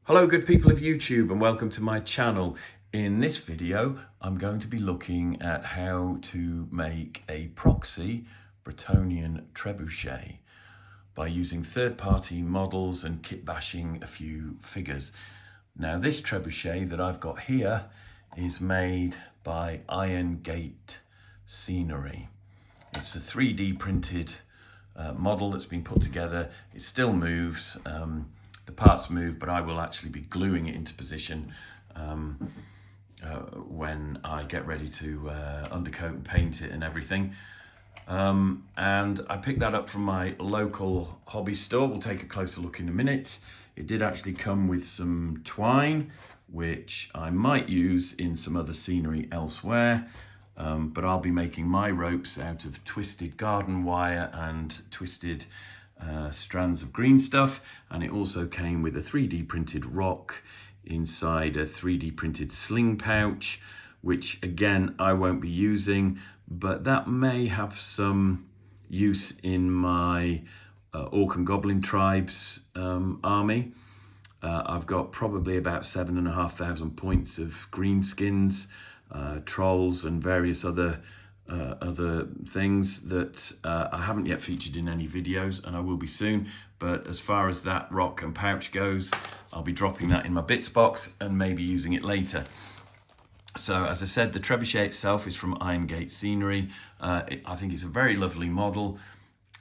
Hello good people of YouTube and welcome to my channel. In this video I'm going to be looking at how to make a proxy Bretonnian Trebuchet by using third-party models and kit bashing a few figures. Now this trebuchet that I've got here is made by Iron Gate Scenery. It's a 3D printed model that's been put together. It still moves. The parts move, but I will actually be gluing it into position when I get ready to undercoat and paint it and everything. And I picked that up from my local hobby store. We'll take a closer look in a minute. It did actually come with some twine, which I might use in some other scenery elsewhere. But I'll be making my ropes out of twisted garden wire and twisted strands of green stuff, and it also came with a 3D printed rock inside a 3D printed sling pouch, which again I won't be using, but that may have some use in my Orc and Goblin tribes army. I've got probably about 7,500 points of green skins, trolls and various other things that I haven't yet featured in any videos, and I will be soon. But as far as that rock and pouch goes, I'll be dropping that in my bits box and maybe using it later. So as I said, the trebuchet itself is from Iron Gate Scenery. I think it's a very lovely model.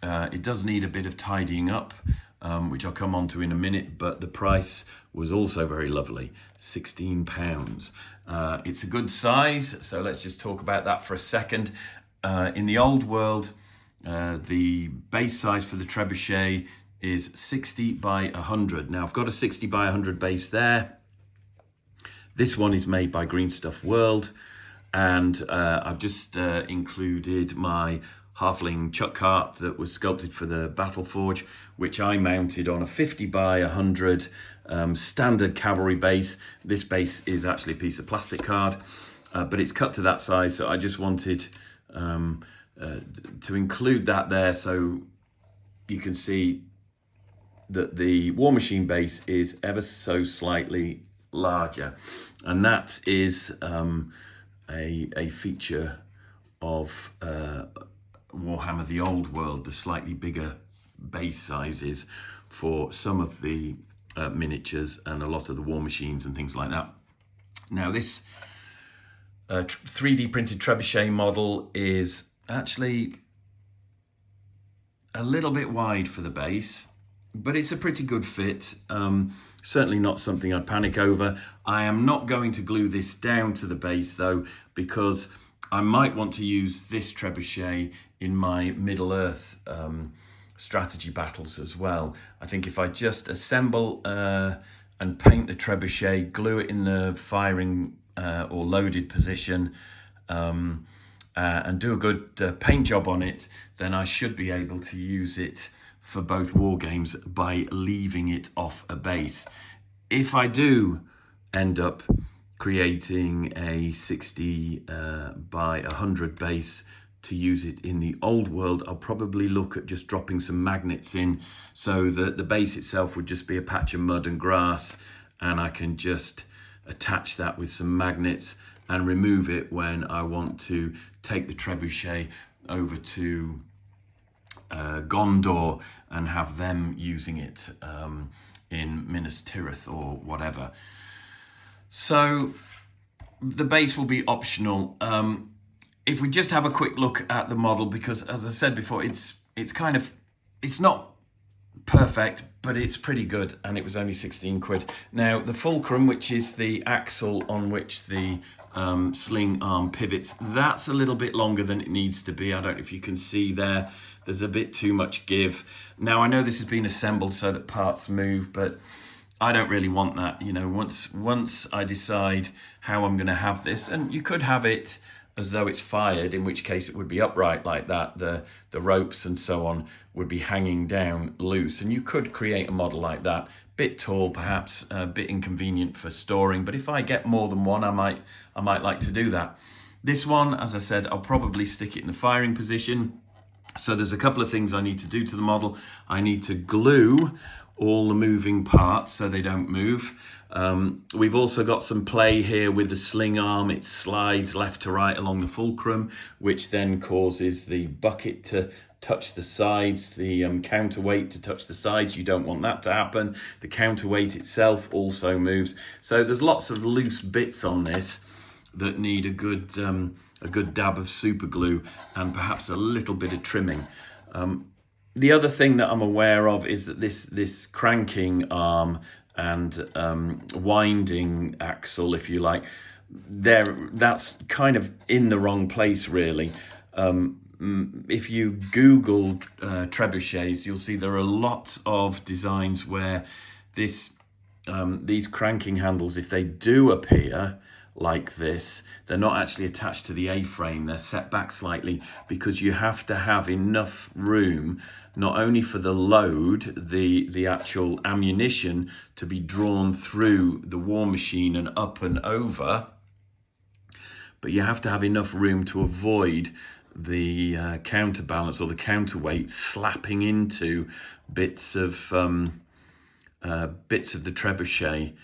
It does need a bit of tidying up, which I'll come on to in a minute, but the price was also very lovely, £16. It's a good size, so let's just talk about that for a second. In the old world, the base size for the trebuchet is 60 by 100. Now I've got a 60 by 100 base there. This one is made by Green Stuff World, and I've just included my halfling chuck cart that was sculpted for the FireForge, which I mounted on a 50 by 100 standard cavalry base. This base is actually a piece of plastic card, but it's cut to that size, so I just wanted to include that there so you can see that the War Machine base is ever so slightly larger, and that is a feature of Warhammer the Old World, the slightly bigger base sizes for some of the miniatures and a lot of the war machines and things like that. Now this 3D printed trebuchet model is actually a little bit wide for the base, but it's a pretty good fit. Certainly not something I'd panic over. I am not going to glue this down to the base though, because I might want to use this trebuchet in my Middle Earth strategy battles as well. I think if I just assemble and paint the trebuchet, glue it in the firing or loaded position, and do a good paint job on it, then I should be able to use it for both war games by leaving it off a base. If I do end up creating a 60 by 100 base to use it in the old world, I'll probably look at just dropping some magnets in so that the base itself would just be a patch of mud and grass, and I can just attach that with some magnets and remove it when I want to take the trebuchet over to Gondor and have them using it in Minas Tirith or whatever. So the base will be optional. If we just have a quick look at the model, because as I said before, it's not perfect, but it's pretty good, and it was only 16 quid. Now the fulcrum, which is the axle on which the sling arm pivots, that's a little bit longer than it needs to be. I don't know if you can see there's a bit too much give. Now I know this has been assembled so that parts move, but I don't really want that. You know, once I decide how I'm going to have this, and you could have it as though it's fired, in which case it would be upright like that. The ropes and so on would be hanging down loose, and you could create a model like that. Bit tall, perhaps, a bit inconvenient for storing, but if I get more than one, I might like to do that. This one, as I said, I'll probably stick it in the firing position. So there's a couple of things I need to do to the model. I need to glue all the moving parts so they don't move. We've also got some play here with the sling arm. It slides left to right along the fulcrum, which then causes the bucket to touch the sides, the counterweight to touch the sides. You don't want that to happen. The counterweight itself also moves. So there's lots of loose bits on this that need a good dab of super glue and perhaps a little bit of trimming. The other thing that I'm aware of is that this cranking arm and winding axle, if you like, that's kind of in the wrong place, really. If you Google trebuchets, you'll see there are lots of designs where these cranking handles, if they do appear like this, they're not actually attached to the A-frame. They're set back slightly because you have to have enough room not only for the load, the actual ammunition to be drawn through the war machine and up and over, but you have to have enough room to avoid the counterbalance or the counterweight slapping into bits of the trebuchet.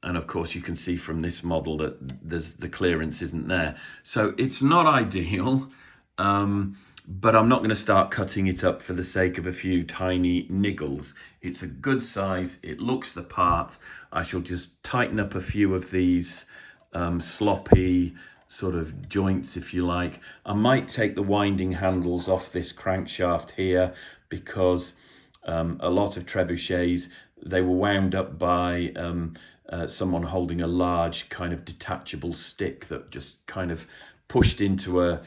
And of course, you can see from this model that the clearance isn't there. So it's not ideal, but I'm not going to start cutting it up for the sake of a few tiny niggles. It's a good size. It looks the part. I shall just tighten up a few of these sloppy sort of joints, if you like. I might take the winding handles off this crankshaft here because a lot of trebuchets, they were wound up by someone holding a large kind of detachable stick that just kind of pushed into a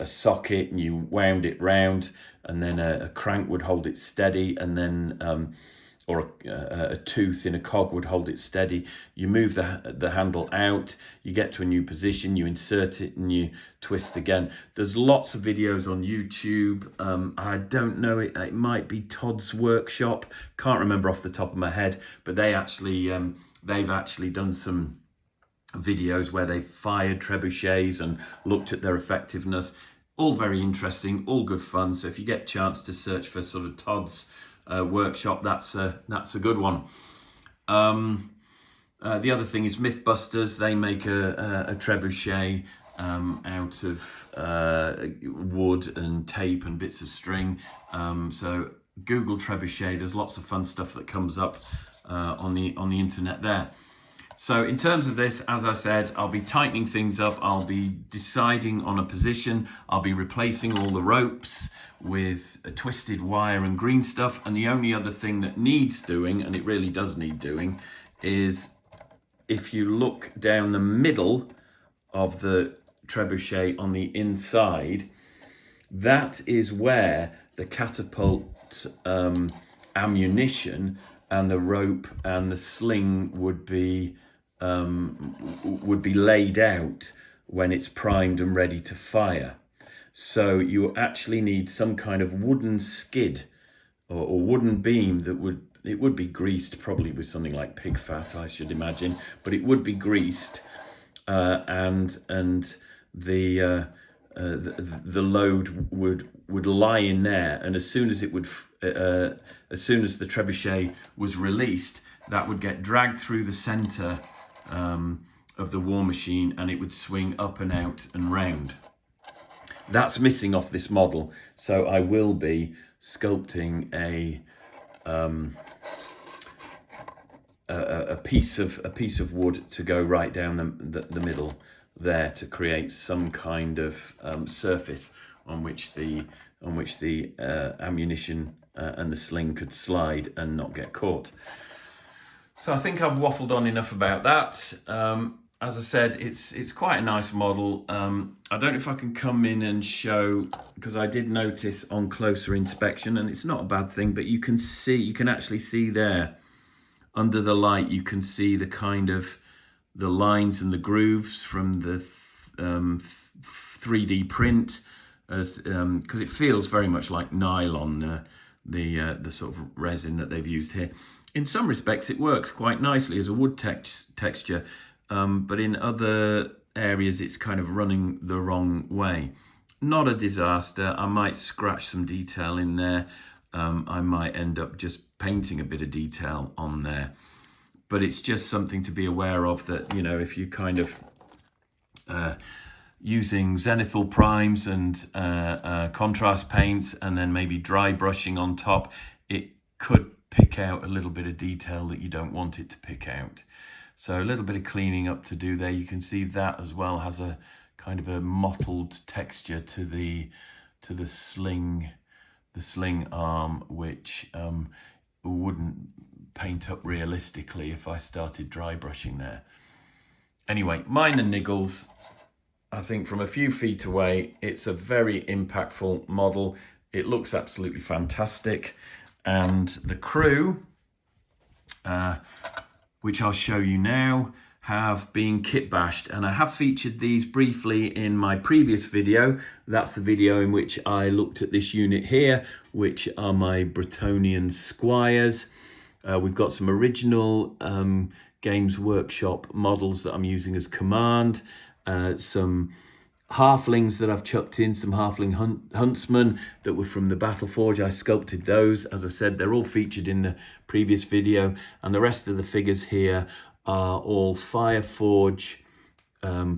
socket, and you wound it round, and then a crank would hold it steady, and then or a tooth in a cog would hold it steady. You move the handle out, you get to a new position, you insert it, and you twist again. There's lots of videos on YouTube. I don't know, it might be Todd's Workshop. Can't remember off the top of my head, but they've actually done some videos where they've fired trebuchets and looked at their effectiveness. All very interesting, all good fun. So if you get a chance to search for sort of Todd's Workshop, that's a good one. The other thing is Mythbusters. They make a trebuchet out of wood and tape and bits of string. So Google trebuchet. There's lots of fun stuff that comes up on the internet there. So in terms of this, as I said, I'll be tightening things up. I'll be deciding on a position. I'll be replacing all the ropes with a twisted wire and green stuff. And the only other thing that needs doing, and it really does need doing, is if you look down the middle of the trebuchet on the inside, that is where the catapult ammunition and the rope and the sling would be laid out when it's primed and ready to fire. So you actually need some kind of wooden skid or wooden beam that would be greased, probably with something like pig fat, I should imagine, but it would be greased, and the load would lie in there, and as soon as the trebuchet was released, that would get dragged through the center of the war machine, and it would swing up and out and round. That's missing off this model, so I will be sculpting a piece of wood to go right down the middle there to create some kind of surface on which the ammunition and the sling could slide and not get caught. So I think I've waffled on enough about that. As I said, it's quite a nice model. I don't know if I can come in and show, because I did notice on closer inspection, and it's not a bad thing, but you can actually see there under the light, you can see the kind of the lines and the grooves from the 3D print, as because it feels very much like nylon, the sort of resin that they've used here. In some respects, it works quite nicely as a wood texture, but in other areas, it's kind of running the wrong way. Not a disaster. I might scratch some detail in there. I might end up just painting a bit of detail on there. But it's just something to be aware of, that, you know, if you kind of using zenithal primes and contrast paints and then maybe dry brushing on top, it could pick out a little bit of detail that you don't want it to pick out. So a little bit of cleaning up to do there. You can see that as well has a kind of a mottled texture to the sling arm, which wouldn't paint up realistically if I started dry brushing there. Anyway, minor niggles. I think from a few feet away, it's a very impactful model. It looks absolutely fantastic. And the crew, which I'll show you now, have been kit bashed. And I have featured these briefly in my previous video. That's the video in which I looked at this unit here, which are my Bretonnian squires. We've got some original Games Workshop models that I'm using as command. Some halflings that I've chucked in, some halfling huntsmen that were from the FireForge. I sculpted those. As I said, they're all featured in the previous video, and the rest of the figures here are all FireForge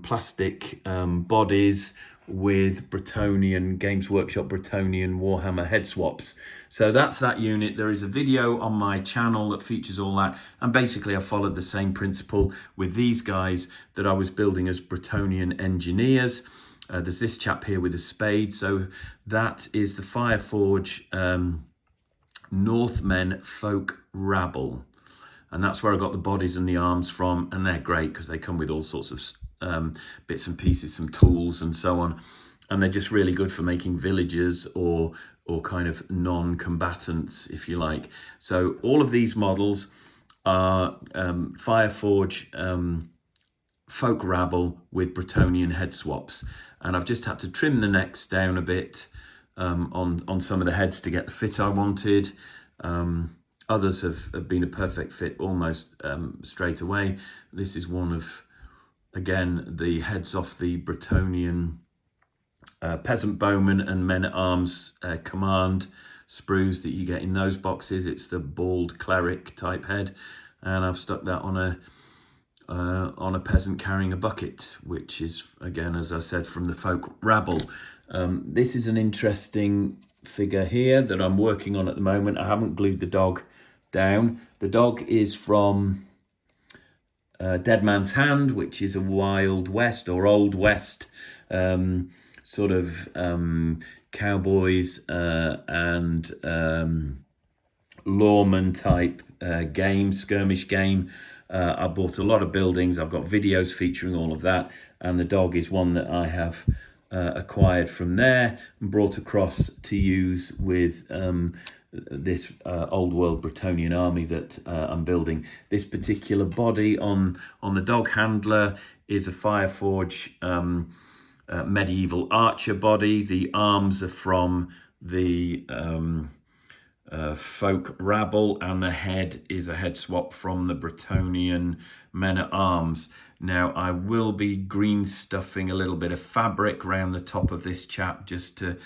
plastic bodies with Bretonnian Games Workshop Bretonnian Warhammer head swaps. So that's that unit. There is a video on my channel that features all that, and basically I followed the same principle with these guys that I was building as Bretonnian engineers. There's this chap here with a spade, so that is the FireForge Northmen folk rabble, and that's where I got the bodies and the arms from, and they're great because they come with all sorts of bits and pieces, some tools and so on, and they're just really good for making villagers or kind of non-combatants, if you like. So all of these models are FireForge folk rabble with Bretonnian head swaps, and I've just had to trim the necks down a bit on some of the heads to get the fit I wanted. Others have been a perfect fit almost straight away. This is one of, again, the heads off the Bretonnian peasant bowman and men-at-arms command sprues that you get in those boxes. It's the bald cleric type head, and I've stuck that on a peasant carrying a bucket, which is, again, as I said, from the folk rabble. This is an interesting figure here that I'm working on at the moment. I haven't glued the dog down. The dog is from Dead Man's Hand, which is a Wild West or Old West sort of cowboys and lawman type game, skirmish game. I bought a lot of buildings. I've got videos featuring all of that, and the dog is one that I have acquired from there and brought across to use with this old world Bretonnian army that I'm building. This particular body on the dog handler is a FireForge medieval archer body. The arms are from the folk rabble, and the head is a head swap from the Bretonnian men-at-arms. Now I will be green stuffing a little bit of fabric around the top of this chap just to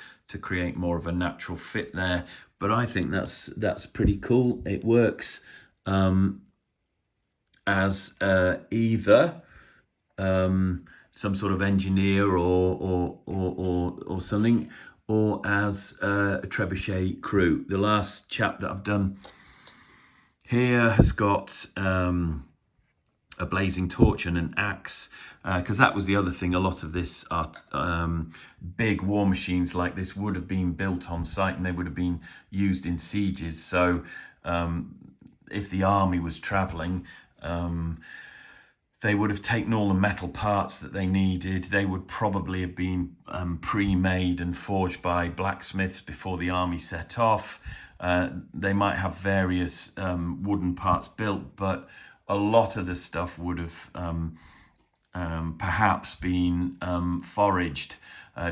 create more of a natural fit there, but I think that's pretty cool. It works as either some sort of engineer or something, or as a trebuchet crew. The last chap that I've done here has got a blazing torch and an axe, because that was the other thing. A lot of this are big war machines like this would have been built on site, and they would have been used in sieges. So if the army was traveling, they would have taken all the metal parts that they needed. They would probably have been pre-made and forged by blacksmiths before the army set off. They might have various wooden parts built, but a lot of the stuff would have perhaps been foraged.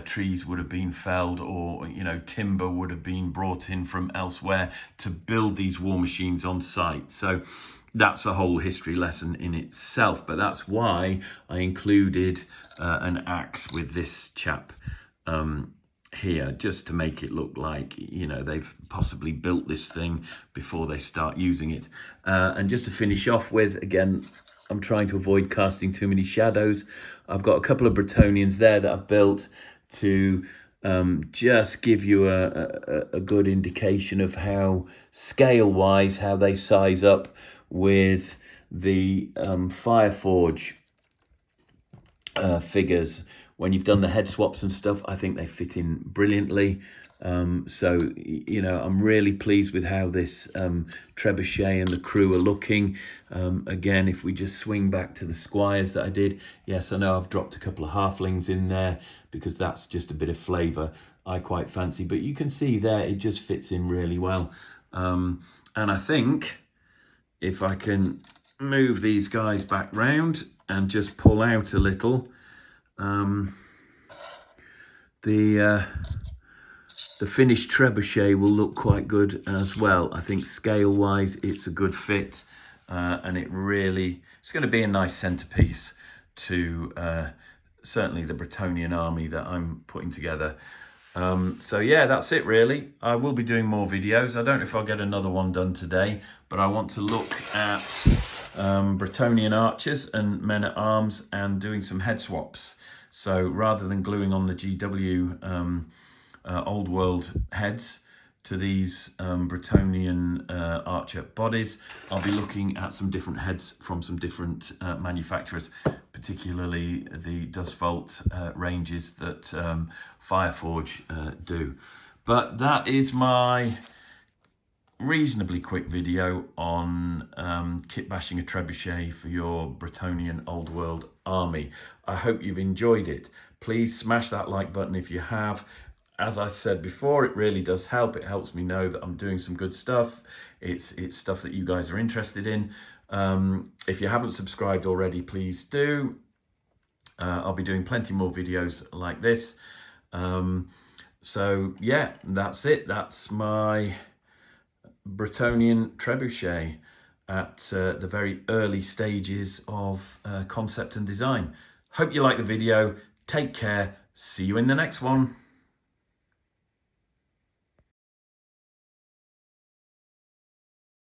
Trees would have been felled, or timber would have been brought in from elsewhere to build these war machines on site. So that's a whole history lesson in itself, but that's why I included an axe with this chap here, just to make it look like, you know, they've possibly built this thing before they start using it. And just to finish off with, again, I'm trying to avoid casting too many shadows. I've got a couple of Bretonnians there that I've built to just give you a good indication of how scale-wise, how they size up with the FireForge figures. When you've done the head swaps and stuff, I think they fit in brilliantly. So, you know, I'm really pleased with how this trebuchet and the crew are looking. Again, if we just swing back to the squires that I did, yes, I know I've dropped a couple of halflings in there because that's just a bit of flavour I quite fancy. But you can see there, it just fits in really well. And I think if I can move these guys back round and just pull out a little, the finished trebuchet will look quite good as well. I think scale wise it's a good fit, and it's going to be a nice centerpiece to certainly the Bretonnian army that I'm putting together. So yeah, that's it really. I will be doing more videos. I don't know if I'll get another one done today, but I want to look at Bretonnian archers and men at arms and doing some head swaps. So rather than gluing on the GW old world heads to these Bretonnian archer bodies, I'll be looking at some different heads from some different manufacturers, particularly the Dustvault ranges that FireForge do. But that is my reasonably quick video on kit bashing a trebuchet for your Bretonnian Old World army. I hope you've enjoyed it. Please smash that like button if you have. As I said before, it really does help. It helps me know that I'm doing some good stuff. It's stuff that you guys are interested in. If you haven't subscribed already, please do. I'll be doing plenty more videos like this. So yeah, that's it. That's my Bretonnian trebuchet at the very early stages of concept and design. Hope you like the video. Take care. See you in the next one.